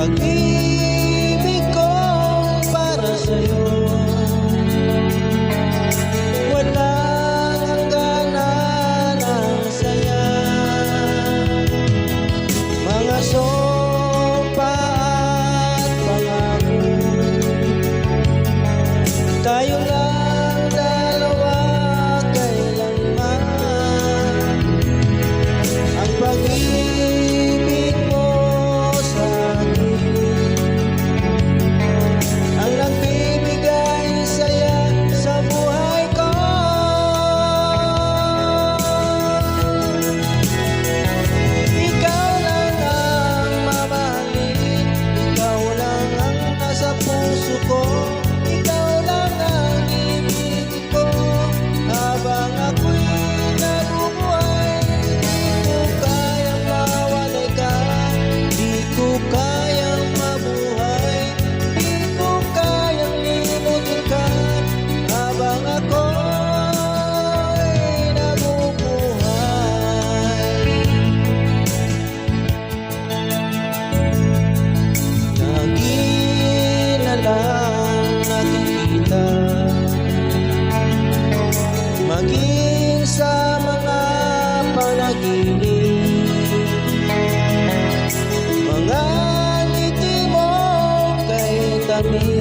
pag-ibig ko para sa'yo, walang hangganan ang saya. Mga sumpa at pangako, tayo lang dalawa kailanman. Ang pag-ibig mo sa akin ang nagbibigay saya sa buhay ko. Ikaw lang ang mamahalin, ikaw lang ang nasa puso ko, ikaw lang ang ibig ko. Habang ako'y nabubuhay, di ko kayang mawalay ka, di ko kayang mabuhay, di ko kayang limutin ka. Habang ako'y nabubuhay, lagi na lang nakikita, maging sa mga panaginip, mga ngiti mo kay tabi.